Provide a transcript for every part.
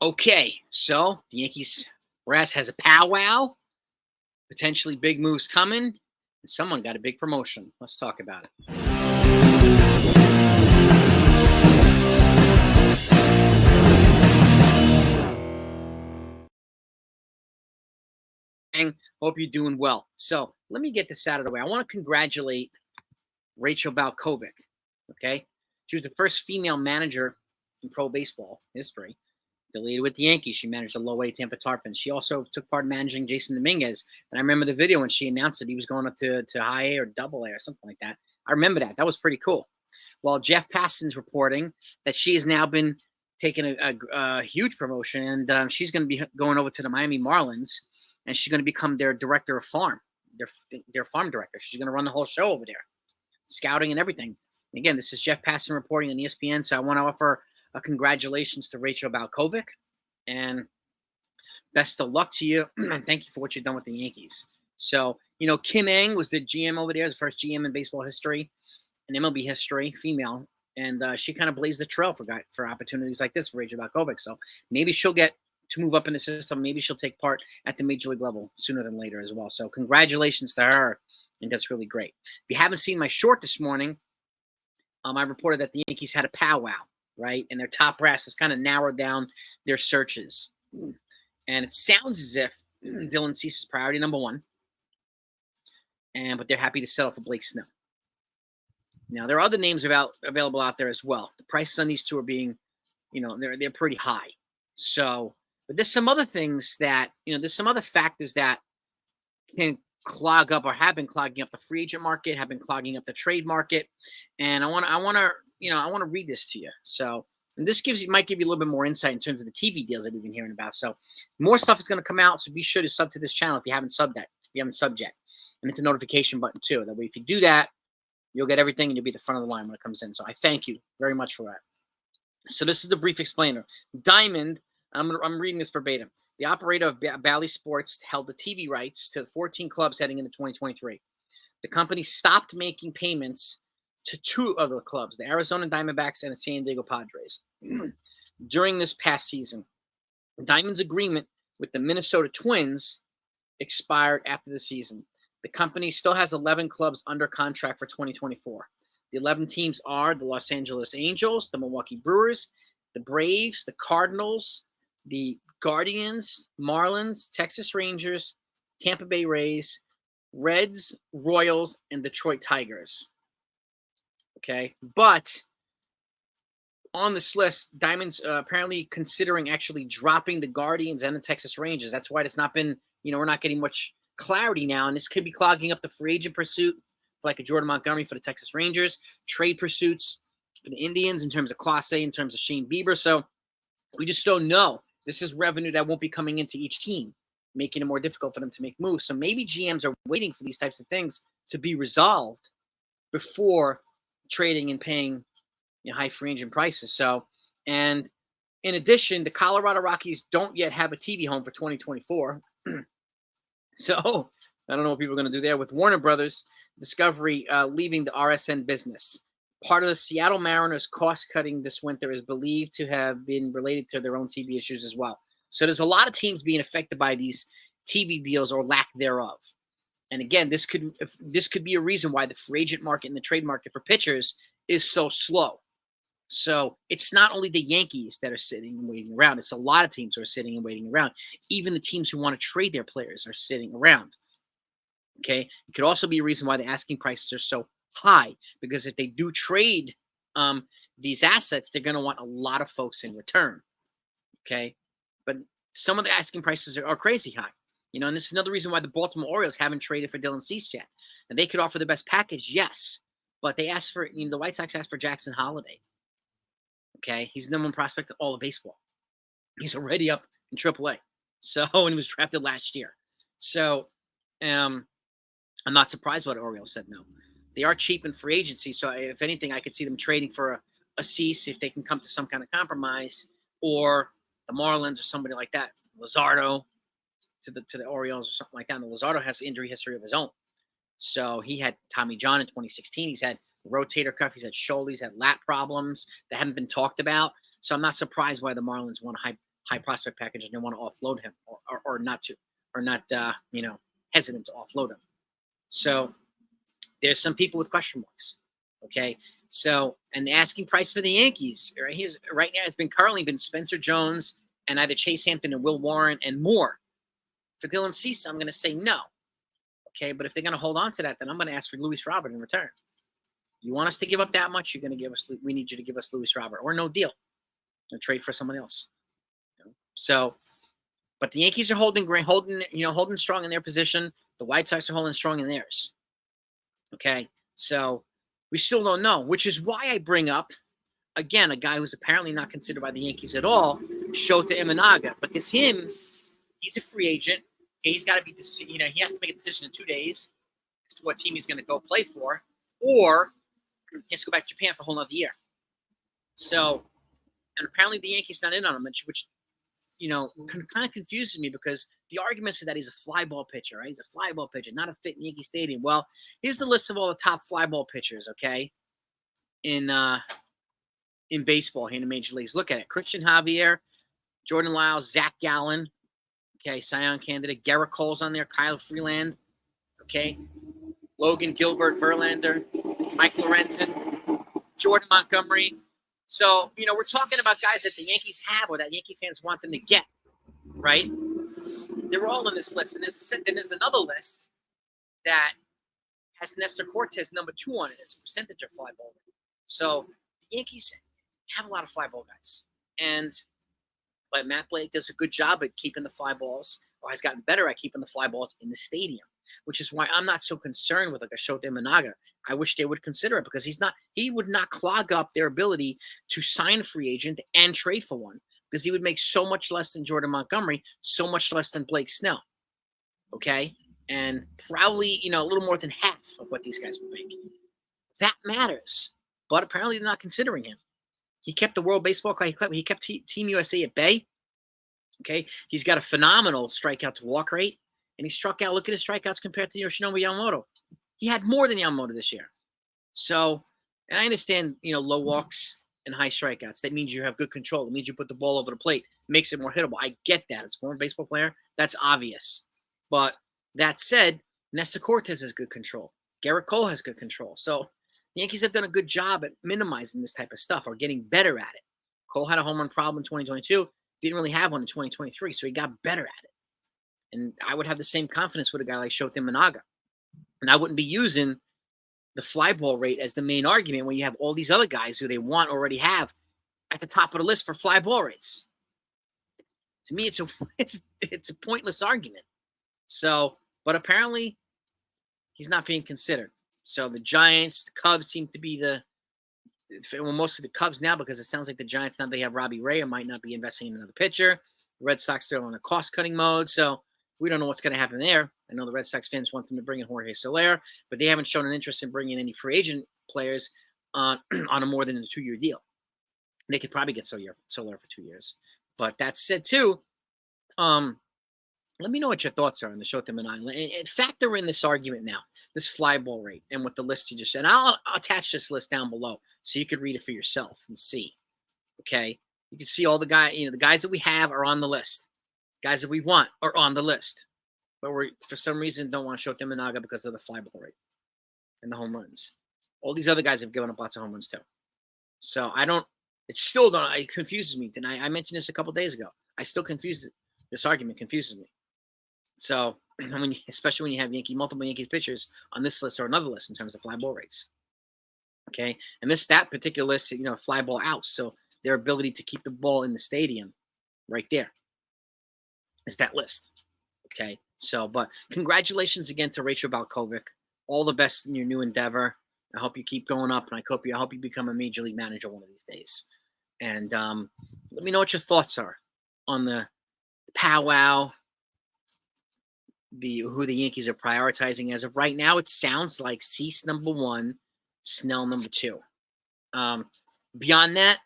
Okay, so the Yankees brass has a powwow, potentially big moves coming, and someone got a big promotion. Let's talk about it. Hope you're doing well. So let me get this out of the way. I want to congratulate Rachel Balkovec. Okay, she was the first female manager in pro baseball history. Affiliated with the Yankees, she managed the low-A Tampa Tarpons. She also took part in managing Jason Dominguez. And I remember the video when she announced that he was going up to high A or double A or something like that. I remember that. That was pretty cool. Well, Jeff Passan's reporting that she has now been taking a huge promotion, and she's going to be going over to the Miami Marlins, and she's going to become their director of farm, their farm director. She's going to run the whole show over there, scouting and everything. Again, this is Jeff Passan reporting on ESPN, so I want to offer a congratulations to Rachel Balkovec, and best of luck to you, and thank you for what you've done with the Yankees. So, Kim Ng was the GM over there, the first GM in baseball history and MLB history, female, and she kind of blazed the trail for opportunities like this for Rachel Balkovec. So maybe she'll get to move up in the system. Maybe she'll take part at the major league level sooner than later as well. So congratulations to her, and that's really great. If you haven't seen my short this morning, I reported that the Yankees had a powwow, right? And their top brass has kind of narrowed down their searches. And it sounds as if Dylan Cease is priority number one. But they're happy to settle for Blake Snell. Now, there are other names available out there as well. The prices on these two are being, they're pretty high. So, but there's some other things that, there's some other factors that can clog up or have been clogging up the free agent market, have been clogging up the trade market. And I want to read this to you. So, and this might give you a little bit more insight in terms of the TV deals that we've been hearing about. So more stuff is going to come out. So be sure to sub to this channel if you haven't subbed yet, and hit the notification button too. That way, if you do that, you'll get everything and you'll be at the front of the line when it comes in. So I thank you very much for that. So this is the brief explainer. Diamond, I'm reading this verbatim. The operator of Bally Sports held the TV rights to 14 clubs heading into 2023. The company stopped making payments to two other clubs, the Arizona Diamondbacks and the San Diego Padres, during this past season. Diamond's agreement with the Minnesota Twins expired after the season. The company still has 11 clubs under contract for 2024. The 11 teams are the Los Angeles Angels, the Milwaukee Brewers, the Braves, the Cardinals, the Guardians, Marlins, Texas Rangers, Tampa Bay Rays, Reds, Royals, and Detroit Tigers. Okay, but on this list, Diamond's apparently considering actually dropping the Guardians and the Texas Rangers. That's why it's not been, we're not getting much clarity now, and this could be clogging up the free agent pursuit for like a Jordan Montgomery for the Texas Rangers, trade pursuits for the Indians in terms of Class A, in terms of Shane Bieber. So we just don't know. This is revenue that won't be coming into each team, making it more difficult for them to make moves. So maybe GMs are waiting for these types of things to be resolved before trading and paying high free agent prices. So, and in addition, the Colorado Rockies don't yet have a TV home for 2024. So I don't know what people are going to do there. With Warner Brothers Discovery leaving the RSN business, part of the Seattle Mariners cost cutting this winter is believed to have been related to their own TV issues as well. So there's a lot of teams being affected by these TV deals or lack thereof. And again, this could be a reason why the free agent market and the trade market for pitchers is so slow. So it's not only the Yankees that are sitting and waiting around. It's a lot of teams who are sitting and waiting around. Even the teams who want to trade their players are sitting around. Okay. It could also be a reason why the asking prices are so high, because if they do trade these assets, they're going to want a lot of folks in return. Okay. But some of the asking prices are crazy high. And this is another reason why the Baltimore Orioles haven't traded for Dylan Cease yet. And they could offer the best package, yes. But they asked for, the White Sox asked for Jackson Holliday. Okay, he's the number one prospect of all of baseball. He's already up in AAA. So, and he was drafted last year. So, I'm not surprised why the Orioles said no. They are cheap in free agency. So, if anything, I could see them trading for a Cease if they can come to some kind of compromise, or the Marlins or somebody like that. LUZARDO to the Orioles or something like that. And LUZARDO has injury history of his own. So he had Tommy John in 2016. He's had rotator cuff. He's had shoulder. He's had lat problems that haven't been talked about. So I'm not surprised why the Marlins want a high prospect package and they want to offload him or not to, or not, hesitant to offload him. So there's some people with question marks. Okay. So, and the asking price for the Yankees right now, it's currently been Spencer Jones and either Chase Hampton and Will Warren and more. For Dylan Cease, I'm going to say no. Okay. But if they're going to hold on to that, then I'm going to ask for Luis Robert in return. You want us to give up that much? You're going to give us, we need you to give us Luis Robert or no deal and trade for someone else. So, but the Yankees are holding strong in their position. The White Sox are holding strong in theirs. Okay. So we still don't know, which is why I bring up, again, a guy who's apparently not considered by the Yankees at all, Shota Imanaga, because he's a free agent. Okay, he's got to be, he has to make a decision in 2 days as to what team he's going to go play for, or he has to go back to Japan for a whole nother year. So, and apparently the Yankees not in on him, which kind of confuses me because the argument is that he's a fly ball pitcher, right? He's a fly ball pitcher, not a fit in Yankee Stadium. Well, here's the list of all the top fly ball pitchers, okay, in baseball here in the major leagues. Look at it. Christian Javier, Jordan Lyles, Zach Gallen, okay, Cy Young candidate. Garrett Cole's on there, Kyle Freeland, okay, Logan Gilbert, Verlander, Mike Lorenzen, Jordan Montgomery. So, we're talking about guys that the Yankees have or that Yankee fans want them to get, right? They're all on this list. And there's another list that has Nestor Cortez number 2 on it as a percentage of fly ball. So the Yankees have a lot of fly ball guys. But Matt Blake does a good job at keeping the fly balls, or has gotten better at keeping the fly balls in the stadium, which is why I'm not so concerned with like a Shota Imanaga. I wish they would consider it because he would not clog up their ability to sign a free agent and trade for one because he would make so much less than Jordan Montgomery, so much less than Blake Snell. Okay. And probably, a little more than half of what these guys would make. That matters. But apparently they're not considering him. He kept the World Baseball Classic. He kept Team USA at bay. Okay. He's got a phenomenal strikeout to walk rate. And he struck out. Look at his strikeouts compared to Yoshinobu Yamamoto. He had more than Yamamoto this year. So, and I understand, low walks and high strikeouts. That means you have good control. It means you put the ball over the plate. It makes it more hittable. I get that. As a former baseball player, that's obvious. But that said, Nestor Cortez has good control. Garrett Cole has good control. So the Yankees have done a good job at minimizing this type of stuff or getting better at it. Cole had a home run problem in 2022. Didn't really have one in 2023, so he got better at it. And I would have the same confidence with a guy like Shota Imanaga. And I wouldn't be using the fly ball rate as the main argument when you have all these other guys who they already have at the top of the list for fly ball rates. To me, it's a pointless argument. So, but apparently he's not being considered. So the Giants, the Cubs seem to be mostly the Cubs now because it sounds like the Giants, now they have Robbie Ray, might not be investing in another pitcher. The Red Sox still on a cost-cutting mode. So we don't know what's going to happen there. I know the Red Sox fans want them to bring in Jorge Soler, but they haven't shown an interest in bringing any free agent players on a more than a 2-year deal. They could probably get Soler for 2 years. But that said, too, let me know what your thoughts are on the Shota Imanaga. And factor in this argument now, this fly ball rate, and what the list you just said. And I'll attach this list down below so you could read it for yourself and see. Okay, you can see all the guys that we have are on the list. Guys that we want are on the list, but we for some reason don't want to Shota Imanaga because of the fly ball rate and the home runs. All these other guys have given up lots of home runs too. So it confuses me. And I mentioned this a couple days ago. This argument confuses me. So, especially when you have multiple Yankees pitchers on this list or another list in terms of fly ball rates. Okay, and that particular list, fly ball outs. So their ability to keep the ball in the stadium, right there, is that list. Okay, so but congratulations again to Rachel Balkovec. All the best in your new endeavor. I hope you keep going up, and I hope you become a major league manager one of these days. And let me know what your thoughts are on the powwow. Who the Yankees are prioritizing as of right now. It sounds like Cease number 1, Snell number 2. Beyond that,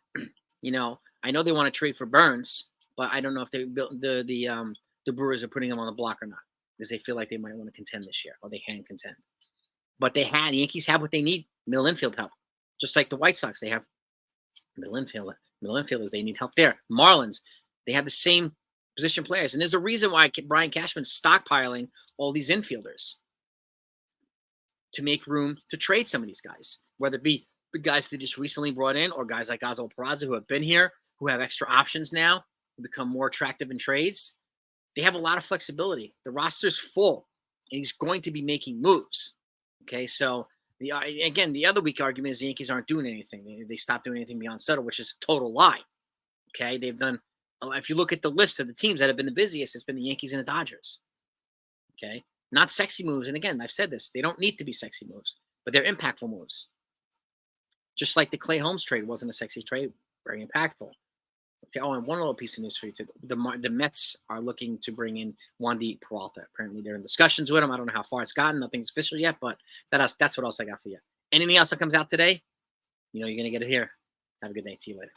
I know they want to trade for Burns, but I don't know if the Brewers are putting him on the block or not because they feel like they might want to contend this year or they can contend. But the Yankees have what they need: middle infield help, just like the White Sox. They have middle infielders. They need help there. Marlins, They have the same position players. And there's a reason why Brian Cashman's stockpiling all these infielders to make room to trade some of these guys, whether it be the guys they just recently brought in or guys like Oswald Peraza who have been here, who have extra options now, who become more attractive in trades. They have a lot of flexibility. The roster's full, and he's going to be making moves. Okay, so again, the other weak argument is the Yankees aren't doing anything. They stopped doing anything beyond SOTO, which is a total lie. Okay, they've done, if you look at the list of the teams that have been the busiest, it's been the Yankees and the Dodgers. Okay, not sexy moves. And again, I've said this, they don't need to be sexy moves, but they're impactful moves. Just like the Clay Holmes trade wasn't a sexy trade, very impactful. Okay, oh, and one little piece of news for you too. The Mets are looking to bring in Wandy Peralta. Apparently they're in discussions with him. I don't know how far it's gotten. Nothing's official yet, but that's what else I got for you. Anything else that comes out today, you know you're going to get it here. Have a good day. See you later.